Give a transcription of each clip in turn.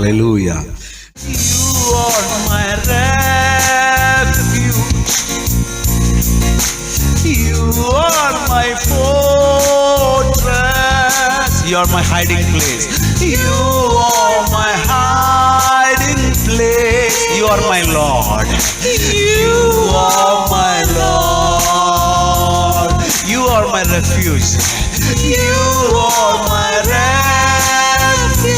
Hallelujah. You are my refuge. You are my fortress. You are my hiding place. You are my hiding place. You are my Lord. You are my Lord. You are my refuge. You are my refuge.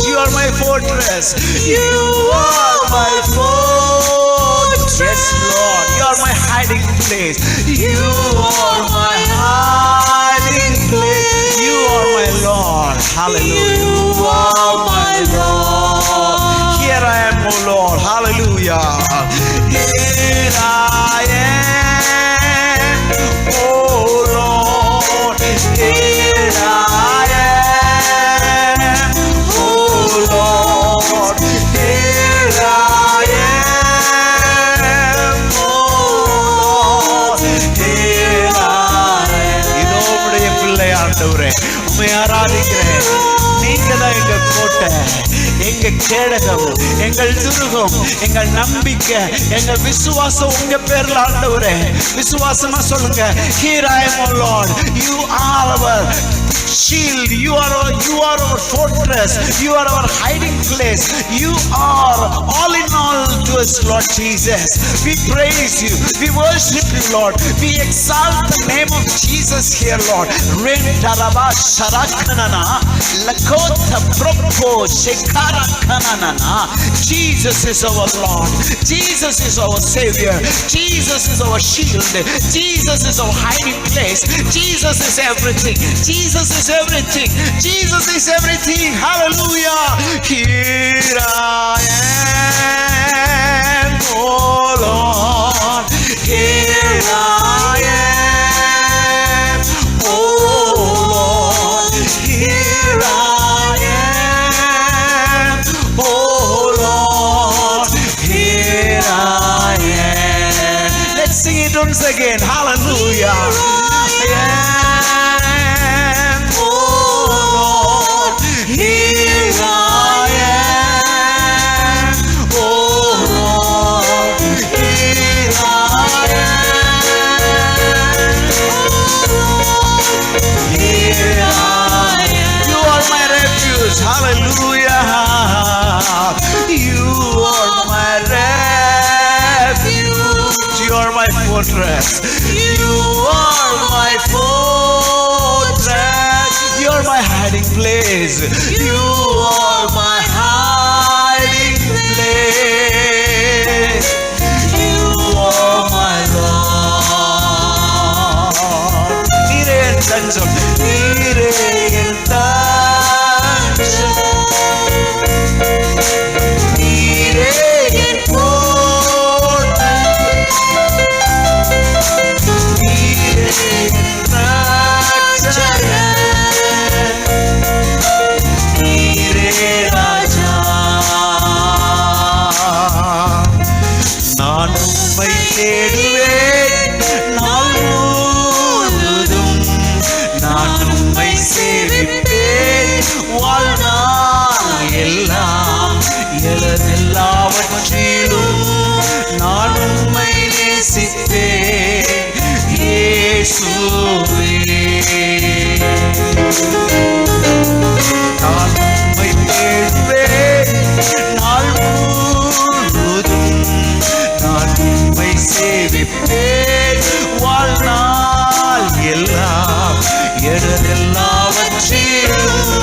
You are my fortress. You are my fortress, Lord. You are my hiding place. You are my hiding place. You are my Lord. Hallelujah. You are my Lord. Here I am, O Lord. Hallelujah. Here I am, O Lord. Here I am, O Lord. Here I am, O Lord. Here I am. இதோ உம்முடைய பிள்ளை ஆண்டவரே, உம்மை ஆராதிக்கிறேன். நீங்க தான் எங்க கோட்டை, எங்க கேடகம், எங்கள் துருகம், எங்கள் நம்பிக்கை, எங்க விசுவாசம் உங்க பேர்ல ஆண்டவரே. விசுவாசமா சொல்லுங்க. Here I am, O Lord. You are our shield. You are our fortress. You are our hiding place. You are all in all to us, Lord Jesus. We praise you. We worship you, Lord. We exalt the name of Jesus here, Lord. Rentaraba sharakanana lakota propo shekarakanana. Jesus is our Lord. Jesus is our Savior. Jesus is our shield. Jesus is our hiding place. Jesus is everything. Jesus is everything. Jesus is everything. Hallelujah. Here I am, oh Lord. Here I am, oh Lord. Here I am, oh Lord. Here I am. Let's sing it once again. Hallelujah. Yeah. Hallelujah. You are my refuge. You are my fortress. You are my fortress. You are my hiding place. You are my hiding place. You are my Lord. Nire en tanjam. Nire en tanjam. நான் உம்மை நேசிப்பேன் இயேசுவே. நான் உம்மை தேடுவேன் நாள் முழுவதும். நான் உம்மை சேவிப்பேன் வாழ்நாள் எல்லாம். எல்லாவற்றிலும்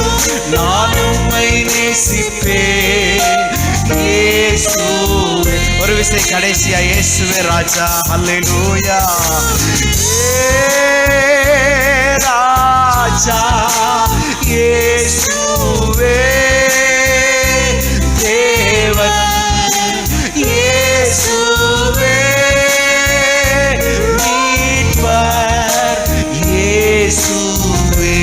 நான் உம்மை நேசிப்பேன் இயேசுவே. ஒரு விசை கடைசியா இயேசுவே ராஜா. ஹல்லேலூயா. ராஜா இயேசுவே தேவன் இயேசுவே மீட்பர் இயேசுவே.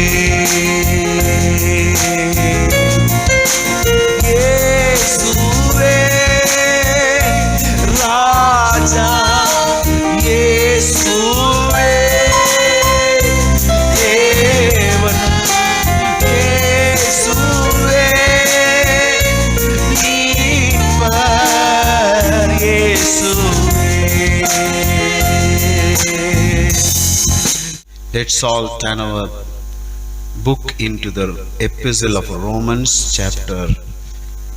ராஜா இயேசுவே Let's all turn our book into the epistle of Romans chapter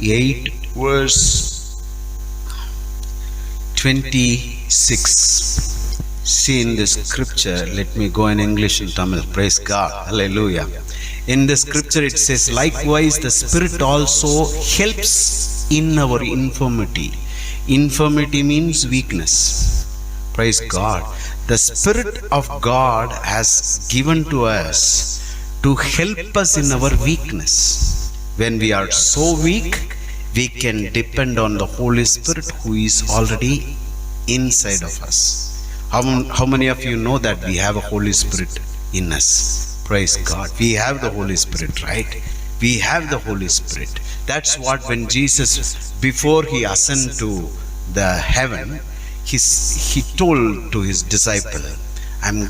8 verse 26. See in the scripture, let me go in English and Tamil. Praise God. Hallelujah. In the scripture it says, likewise the Spirit also helps in our infirmity. Infirmity means weakness. Praise God. The Spirit of God has given to us to help us in our weakness. When we are so weak, we can depend on the Holy Spirit who is already inside of us. How many of you know that we have a Holy Spirit in us? Praise God. We have the Holy Spirit, right? We have the Holy Spirit. That's what when Jesus, before he ascended to the heaven, he told to his disciple, I'm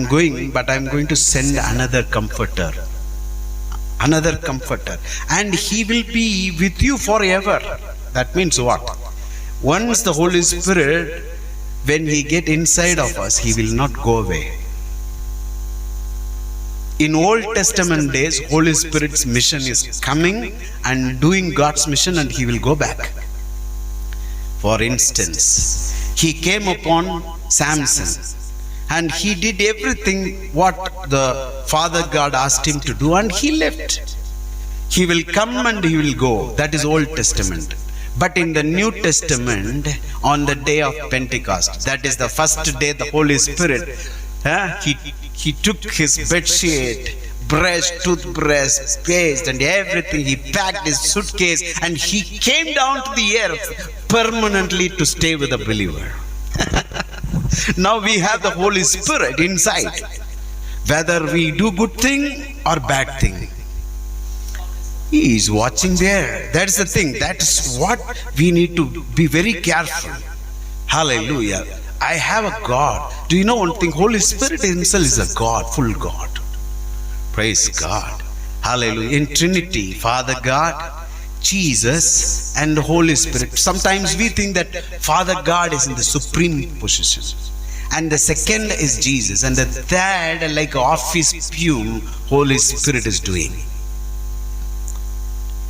going, but I'm going to send another comforter, and he will be with you forever. That means what? Once the Holy Spirit, when he get inside of us, he will not go away. In Old Testament days, Holy Spirit's mission is coming and doing God's mission, and he will go back. For instance, he came upon Samson and he did everything what the Father God asked him to do, and he left. He will come and he will go. That is Old Testament. But in the New Testament, on the day of Pentecost, that is the first day, the Holy Spirit, he took his bedsheet, brush, toothbrush, paste and everything. He packed his suitcase and he came down to the earth permanently to stay with the believer. Now we have the Holy Spirit inside, whether we do good thing or bad thing. He is watching there. That's the thing. That's what we need to be very careful. Hallelujah. I have a God. Do you know one thing? Holy Spirit himself is a God, full God. Praise God. Hallelujah. In Trinity, Father God, Jesus and the Holy Spirit. Sometimes we think that Father God is in the supreme position, and the second is Jesus, and the third, like office fume, Holy Spirit is doing.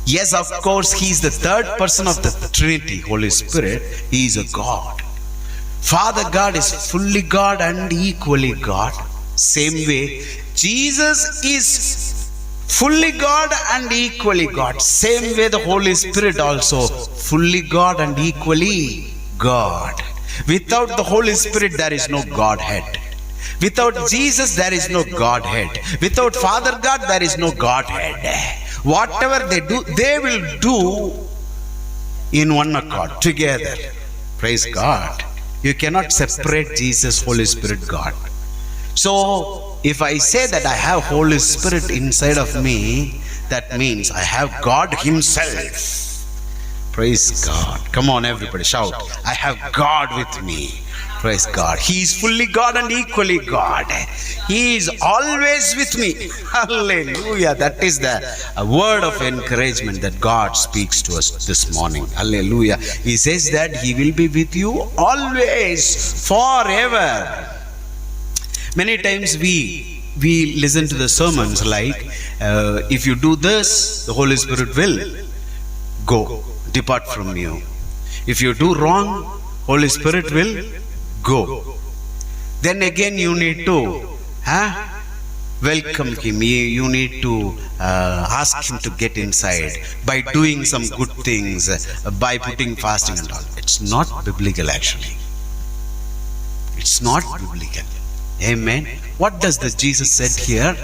Yes, of course, he is the third person of the Trinity, Holy Spirit. He is a God. Father God is fully God and equally God. Same way, Jesus is fully God and equally God. Same way, the Holy Spirit also fully God and equally God. Without the Holy Spirit, there is no Godhead. Without Jesus, there is no Godhead. Without Father God, there is no Godhead. Whatever they do, they will do in one accord, together. Praise God. You cannot separate Jesus, Holy Spirit, God. So, if I say that I have Holy Spirit inside of me, that means I have God himself. Praise God. Come on, everybody, shout. I have God with me. Praise God. He is fully God and equally God. He is always with me. Hallelujah. That is the word of encouragement that God speaks to us this morning. Hallelujah. He says that he will be with you always, forever. Many times we listen to the sermons like, if you do this, the Holy Spirit will go, depart from you. If you do wrong, Holy Spirit will go. Then again you need to welcome him. You need to ask him to get inside by doing some good things, by putting fasting and all. It's not biblical actually. It's not biblical. Amen. What does the Jesus said here?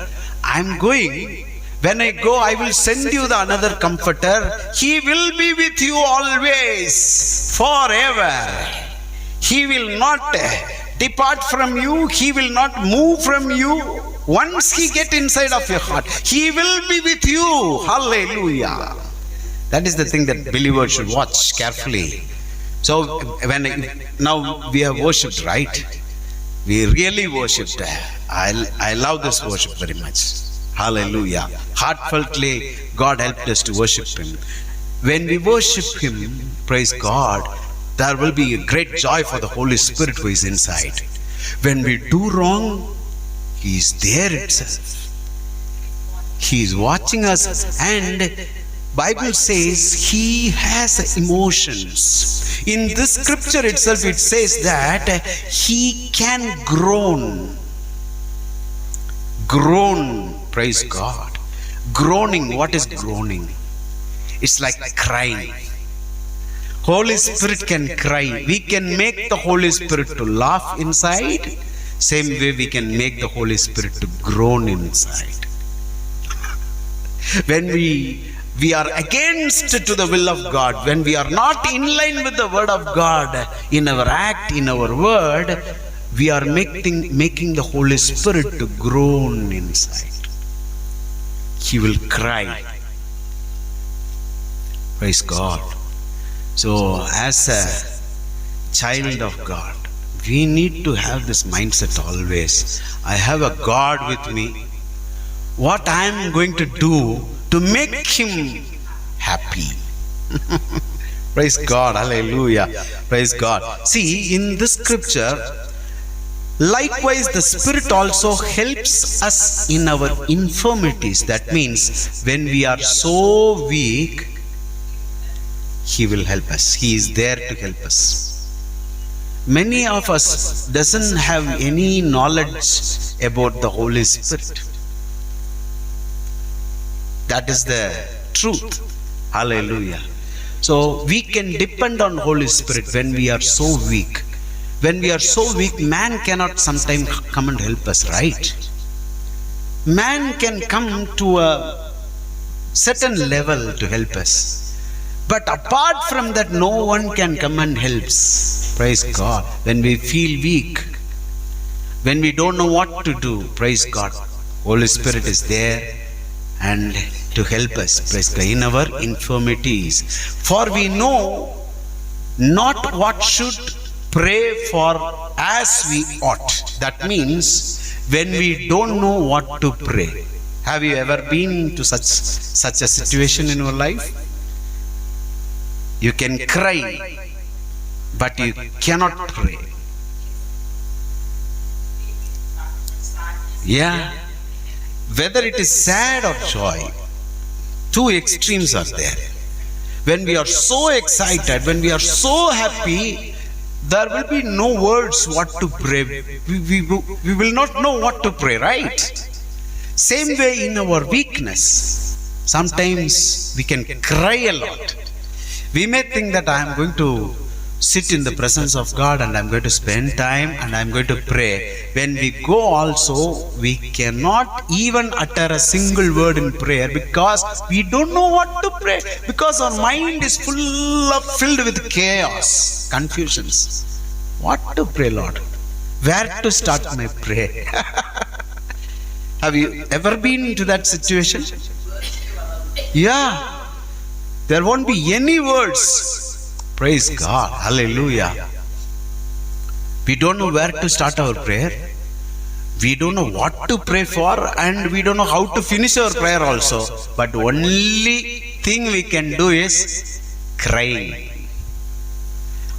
I'm going. When I go, I will send you the another comforter. He will be with you always, forever. He will not depart from you. He will not move from you. Once he get inside of your heart, he will be with you. Hallelujah. That is the thing that believers should watch carefully. So now we have worshipped, right? We really worshipped. I love this worship very much. Hallelujah. Heartfeltly, God helped us to worship him. When we worship him, praise God, there will be a great joy for the Holy Spirit who is inside. When we do wrong, He is there itself. He is watching us, and Bible says He has emotions. In this scripture itself it says that He can groan. Groan, praise God. Groaning, what is groaning? It's like crying. Holy Spirit can cry. We can make the Holy Spirit to laugh inside. Same way we can make the Holy Spirit to groan inside. When we are against to the will of God, when we are not in line with the word of God in our act, in our word, we are making the Holy Spirit to groan inside. He will cry. Praise God. So as a child of God, we need to have this mindset always. I have a God with me. What I am going to do to make Him happy. Praise God. Hallelujah. Praise God. See, in this scripture, likewise the Spirit also helps us in our infirmities. That means when we are so weak, He will help us. He is there to help us. Many of us doesn't have any knowledge about the Holy Spirit. That is the truth. Hallelujah. So we can depend on Holy Spirit when we are so weak. When we are so weak, man cannot sometimes come and help us, right? Man can come to a certain level to help us. But apart from that, no one can come and helps. Praise God. When we feel weak, when we don't know what to do, praise God, Holy Spirit is there and to help us, praise God, in our infirmities. For we know not what should pray for as we ought. That means when we don't know what to pray. Have you ever been to such a situation in your life? You can cry, but you cannot pray. Yeah. Whether it is sad or joy, two extremes are there. When we are so excited, when we are so happy, there will be no words what to pray. We will not know what to pray, right? Same way in our weakness. Sometimes we can cry a lot. We may think that I am going to sit in the presence of God and I am going to spend time and I am going to pray. When we go also, we cannot even utter a single word in prayer because we don't know what to pray. Because our mind is filled with chaos, confusions. What to pray, Lord? Where to start my prayer? Have you ever been into that situation? Yeah. There won't be any words. Praise God. Hallelujah. We don't know where to start our prayer. We don't know what to pray for, and we don't know how to finish our prayer also. But only thing we can do is crying.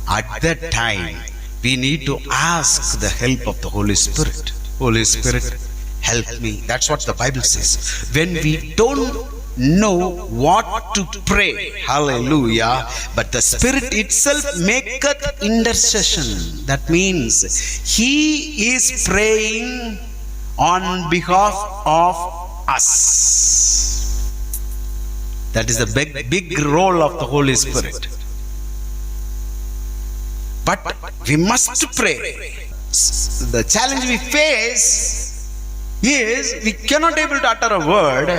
At that time, we need to ask the help of the Holy Spirit. Holy Spirit, help me. That's what the Bible says. When we don't know what to pray, hallelujah, but the Spirit itself maketh intercession. That means He is praying on behalf of us. That is the big role of the Holy Spirit. But we must pray. The challenge we face is we cannot able to utter a word.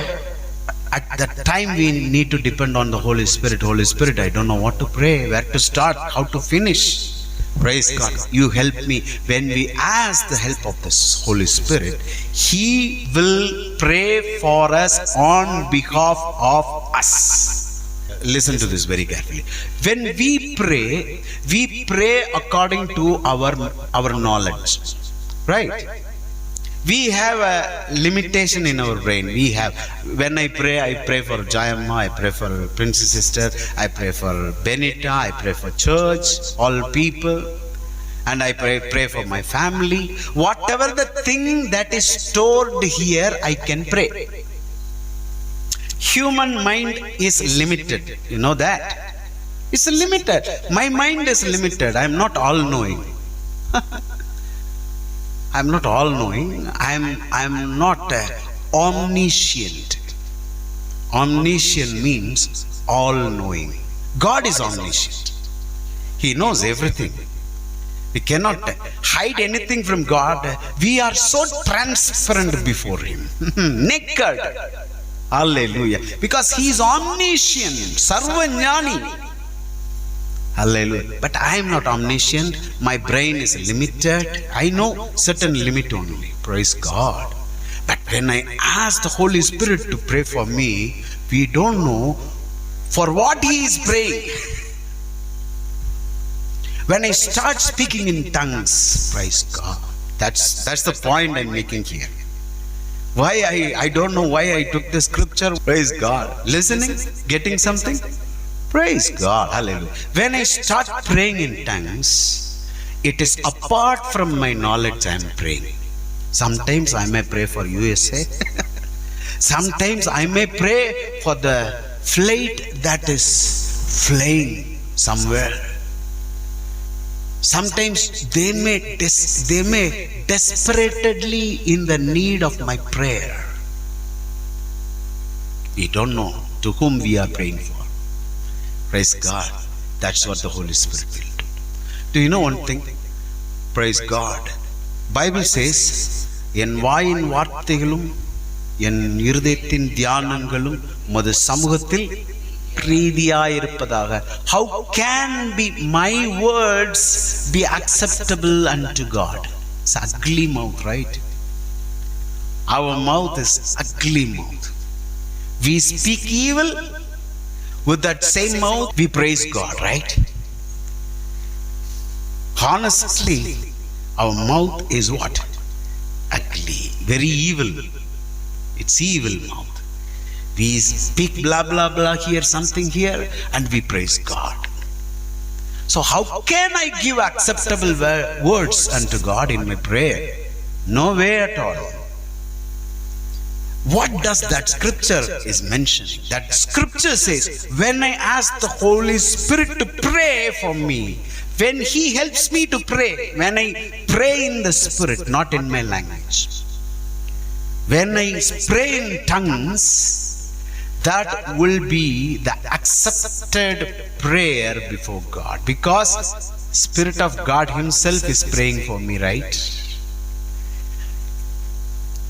At that time we need to depend on the Holy Spirit. Holy Spirit, I don't know what to pray, where to start, how to finish. Praise God. You help me. When we ask the help of this Holy Spirit, He will pray for us on behalf of us. Listen to this very carefully. When we pray according to our knowledge. Right? We have a limitation in our brain. When I pray for Jayamma, I pray for Princess Sister, I pray for Benita, I pray for church, all people. and I pray for my family. Whatever the thing that is stored here, I can pray. Human mind is limited. You know that? It's limited. My mind is limited. I am not all knowing. I am not all knowing. I am not omniscient. Omniscient means all knowing. God is omniscient. He knows everything. We cannot hide anything from God. We are so transparent before Him. Naked. Hallelujah. Because He is omniscient. Sarvajnani. Hallelujah. But I am not omniscient. My brain is limited. I know certain limit only. Praise God. But when I ask the Holy Spirit to pray for me, we don't know for what He is praying. When I start speaking in tongues, praise God. That's the point I'm making here. Why I don't know why I took the scripture. Praise God. Listening, getting something. Praise God. Hallelujah. When I start praying in tongues, it is apart from my knowledge I am praying. Sometimes I may pray for USA. Sometimes I may pray for the flight that is flying somewhere. Sometimes they may desperately in the need of my prayer. We don't know to whom we are praying for. Praise God. That's what the Holy Spirit will do. Do you know one thing? Praise God. Bible says, என் வாயின் வார்த்தைகளும் என் இருதயத்தின் தியானங்களும் உமது சமூகத்தில் பிரீதியாயிருப்பதாக. How can be my words be acceptable unto God? It's ugly mouth, right? Our mouth is ugly mouth. We speak evil. With that same mouth, we praise God, right? Honestly, our mouth is what? Ugly, very evil. It's evil mouth. We speak blah blah blah here, something here, and we praise God. So how can I give acceptable words unto God in my prayer? No way at all. What does that scripture is mentioning? That scripture says, when I ask the Holy Spirit to pray for me, when He helps me to pray, when I pray in the Spirit, not in my language, when I pray in tongues, that will be the accepted prayer before God, because Spirit of God Himself is praying for me, right?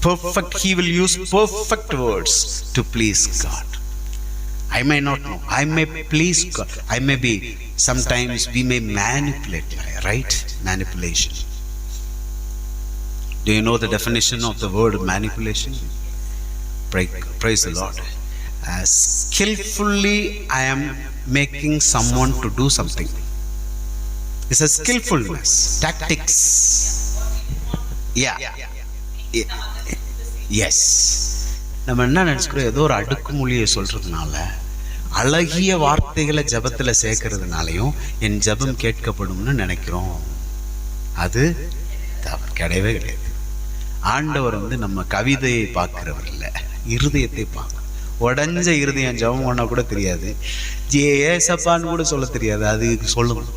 Perfect. He will use perfect words to please God. I may not know. I may please God. I may be. Sometimes we may manipulate, right? Manipulation. Do you know the definition of the word manipulation? Praise the Lord. Skillfully, I am making someone to do something. It's a skillfulness, tactics. Yeah. Yes. நம்ம என்ன நினச்சிக்கிறோம், ஏதோ ஒரு அடுக்குமொழியை சொல்கிறதுனால, அழகிய வார்த்தைகளை ஜபத்தில் சேர்க்கறதுனாலையும் என் ஜபம் கேட்கப்படும்னு நினைக்கிறோம். அது கிடையவே கிடையாது. ஆண்டவர் நம்ம கவிதையை பார்க்கிறவர் இல்லை, இருதயத்தை பார்க்க. உடஞ்ச இருதயம் ஜபம் பண்ணால் கூட தெரியாது, ஏசப்பான்னு கூட சொல்ல தெரியாது, அது சொல்லணும்.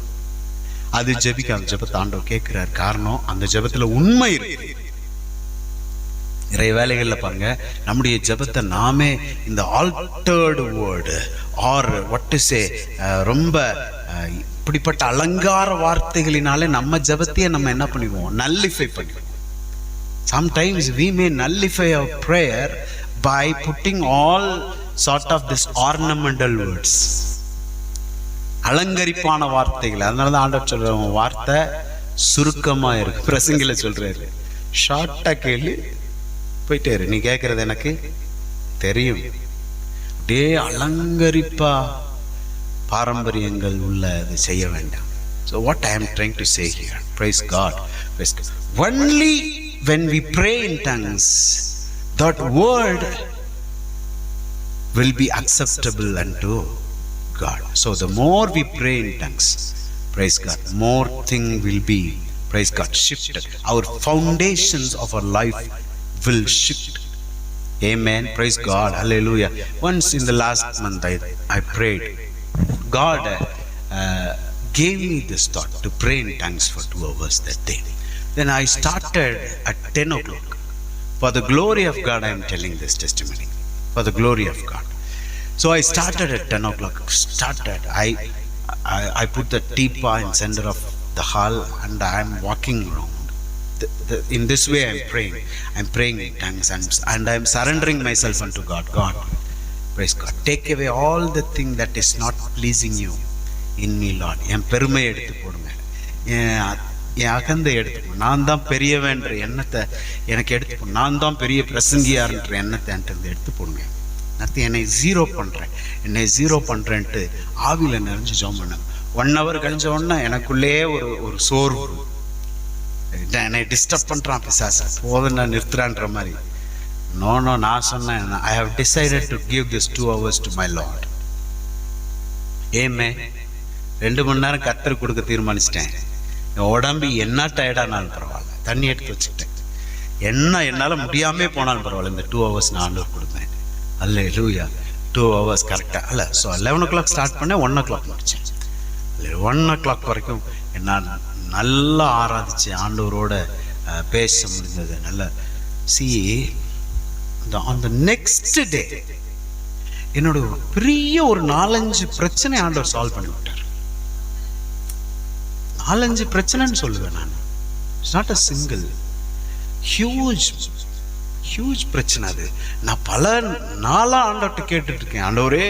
அது ஜபிக்க ஜபத்தை ஆண்டவர் கேட்கிறார். காரணம், அந்த ஜபத்தில் உண்மை இருக்கு. நிறைய வேலைகளில் பாருங்க, நம்முடைய ஜபத்தை நாமே இந்த altered word or what to say, ரொம்ப இப்படிப்பட்ட அலங்கார வார்த்தைகளினாலே நம்ம ஜபத்தையே நம்ம என்ன பண்ணிடுவோம், நல்லிஃபை பண்ணிடுவோம். Sometimes we may nullify our prayer by putting all sort of this ornamental words, அலங்கரிப்பான வார்த்தைகள். அதனால தான் ஆண்டவர் சொல்ற வார்த்தை சுருக்கமா இருக்கு. பிரசங்கில சொல்றாரு, ஷார்ட்டா கேளு, போயிட்டே இரு, நீ கேட்கறது எனக்கு தெரியும். அப்படியே அலங்கரிப்பா பாரம்பரியங்கள் உள்ள அது செய்ய வேண்டாம். So what I am trying to say here, praise God, praise God. Only when we pray in tongues, that word will be acceptable unto God. So the more we pray in tongues, praise God, more thing will be Praise God. Shifted. Our foundations of our life will shift. Amen. Praise God. Hallelujah. Once in the last month I prayed. God gave me this thought to pray in tongues for 2 hours that day. Then I started at 10 o'clock. For the glory of God, I am telling this testimony. For the glory of God. So I started at 10 o'clock. I put the teepa in center of the hall and I am walking around. In this way I am praying. I am praying in tongues and I am surrendering myself unto God. God, praise God. Take away all the thing that is not pleasing you in me, Lord. என் பெருமை எடுத்து போடுங்க, என் அகந்தை எடுத்து, நான் தான் பெரியவன்ற எண்ணத்தை எனக்கு எடுத்து போடு, நான் தான் பெரிய பிரசங்கியார்ன்ற எண்ணத்தை என்கிட்ட எடுத்து போடுங்க. நான் என்னை ஜீரோ பண்ணுறேன்ட்டு ஆவியில் நிறைஞ்சு ஜெபம் பண்ணேன். 1 hour கழிஞ்ச உடனே எனக்குள்ளே ஒரு சோர்வு, என்னை டிஸ்டர்ப் பண்ணுறான் பிசாசு, போதும் நான் நிறுத்துறான்ற மாதிரி. நோ நான் சொன்னேன், I have decided to give this 2 hours to my Lord. ஏமே 2 மணி நேரம் கர்த்தருக்கு கொடுக்க தீர்மானிச்சிட்டேன். என் உடம்பு என்ன டயர்டானாலும் பரவாயில்ல, தண்ணி எடுத்து வச்சுக்கிட்டேன். என்னால் முடியாமே போனாலும் பரவாயில்ல, இந்த 2 hours நான் ஆண்டவர் கொடுப்பேன். அல்லேலூயா. 2 hours கரெக்டாக அல்ல. ஸோ 11 o'clock ஸ்டார்ட் பண்ணேன், 1 o'clock முடித்தேன். 1 o'clock வரைக்கும் என்னால் நல்லா ஆராதிச்சு ஆண்டவரோட பேச முடிஞ்சது. நல்ல ஆன் த நெக்ஸ்ட் டே என்னோட பெரிய ஒரு 4-5 பிரச்சனை ஆண்டவர் சால்வ் பண்ணி விட்டார். 4-5 பிரச்சனைன்னு சொல்லுவேன் நான். It's not a single, huge பிரச்சனை அது. நான் பல நாளாக ஆண்டவர்கிட்ட கேட்டுட்டு இருக்கேன், ஆண்டவரே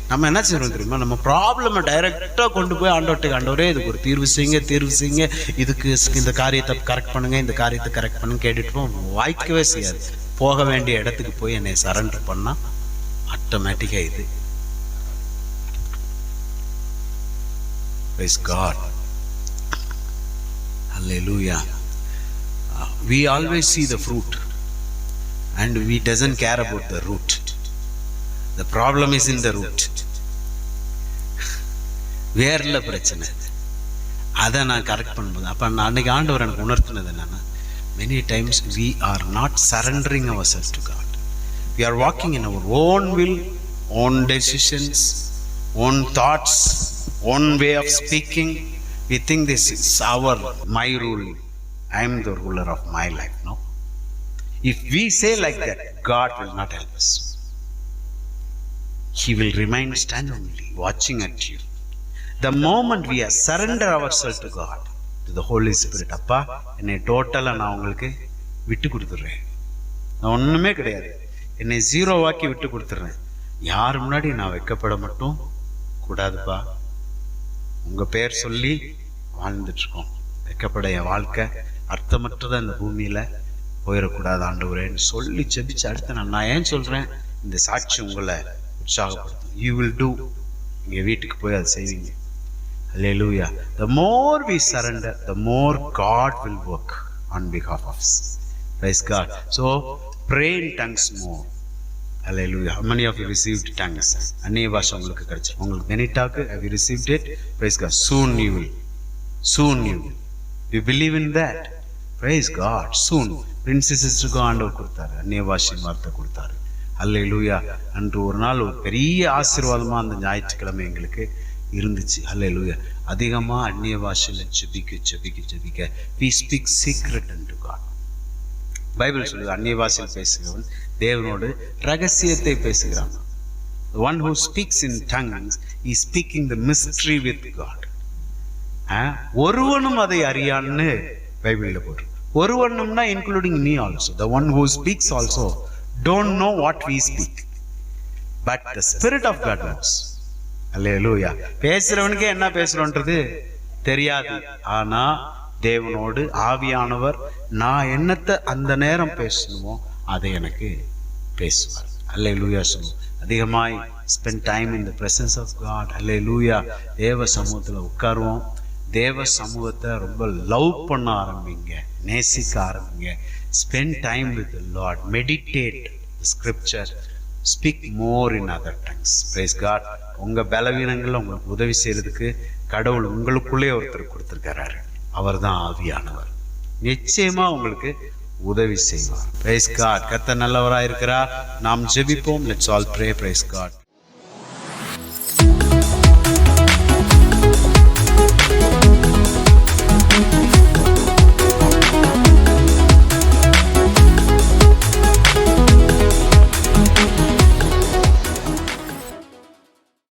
நம்ம என்ன செய்யறோம் தெரியுமா, நம்ம ப்ராப்ளமை டைரெக்டாக கொண்டு போய் ஆண்டவர்கிட்ட, ஆண்டவரே இதுக்கு ஒரு தீர்வு செய்யுங்க, இதுக்கு இந்த காரியத்தை கரெக்ட் பண்ணுங்க, இந்த காரியத்தை கரெக்ட் பண்ணுங்க கேட்டுட்டு வாய்க்கவே செய்யாது. போக வேண்டிய இடத்துக்கு போய் என்னை சரண்டர் பண்ணால் ஆட்டோமேட்டிக்காக இது. Praise God. Hallelujah. We always see the fruit and we doesn't care about the root. The problem is in the root. வேர்ல பிரச்சனை. அதை நான் கரெக்ட் பண்ணும்போது அப்போ நான் அன்னைக்கு ஆண்டவர் எனக்கு உணர்த்தினது என்னன்னா, many times we are not surrendering ourselves to God. We are walking in our own will, own decisions, own thoughts, own way of speaking. We think this is my rule. I am the ruler of my life. No. If we say like that, God will not help us. He will remain standingly watching at you. The moment we surrender ourselves to God, to the Holy Spirit, அப்பா என்னை டோட்டலாக நான் உங்களுக்கு விட்டு கொடுத்துட்றேன், நான் ஒன்றுமே கிடையாது, என்னை ஜீரோவாக்கி விட்டு கொடுத்துட்றேன், யார் முன்னாடி நான் வைக்கப்பட மட்டும் கூடாதுப்பா, உங்கள் பேர் சொல்லி வாழ்ந்துட்டுருக்கோம், வைக்கப்பட என் வாழ்க்கை அர்த்தமற்றதான் இந்த பூமியில் போயிடக்கூடாது ஆண்டவரேன்னு சொல்லி செபிச்சு அடுத்த நான் ஏன் சொல்கிறேன், இந்த சாட்சி உங்களை உற்சாகப்படுத்தும். யூ வில் டூ, நீங்கள் வீட்டுக்கு போய் அதை செய்வீங்க. Hallelujah. The more we surrender, the more God will work on behalf of us. Praise God. So pray in tongues more. Hallelujah. How many of you received tongues? அந்நிய பாஷை உங்களுக்கு கிடைச்சு, உங்களுக்கு many talk, have you received it? Praise God. Soon you will. You believe in that? Praise God. Soon. பிரின்சஸுக்கு ஆண்டவர் கொடுத்தாரு, அந்நிய பாஷையின் வார்த்தை கொடுத்தாரு. அல்லேலூயா. அன்று ஒரு நாள் ஒரு பெரிய ஆசீர்வாதமாக அந்த ஞாயிற்றுக்கிழமை எங்களுக்கு இருந்துச்சு. அல்லேலூயா. அதிகமாக அந்நிய பாஷையில் ஜெபிக்க we speak secret unto God. Bible சொல்லுது, அந்நிய பாஷையில் பேசுகிறவன் தேவனோடு ரகசியத்தை பேசுகிறான். The one who speaks in tongues is speaking the mystery with God. ஒருவனும் அதை அறியான்னு பைபிளில் போட்டு, ஒருவனும்னா including me also. The one who speaks also don't know what we speak, but the Spirit of God knows. அல்லேலூயா. பேசுறவனுக்கே என்ன பேசுறோன்றது தெரியாது, ஆனா தேவனோடு ஆவியானவர் நான் என்னத்தை அந்த நேரம் பேசணுமோ அதை எனக்கு பேசுவார். அல்லேலூயா. சொல்லுவோம், அதிகமாய் spend time in the presence of God. அல்லேலூயா. தேவ சமூகத்தில் உட்காருவோம். தேவ சமூகத்தை ரொம்ப லவ் பண்ண ஆரம்பிங்க, நேசிக்க ஆரம்பிங்க. Spend time with Lord, meditate scripture, speak more in other tongues. Praise God. உங்கள் பலவீனங்களில் உங்களுக்கு உதவி செய்கிறதுக்கு கடவுள் உங்களுக்குள்ளே ஒருத்தர் கொடுத்துருக்கிறாரு. அவர்தான் ஆவியானவர். நிச்சயமா உங்களுக்கு உதவி செய்வார். Praise God. கர்த்தர் நல்லவராய் இருக்கிறார். நாம் ஜெபிப்போம். Let's all pray. Praise God.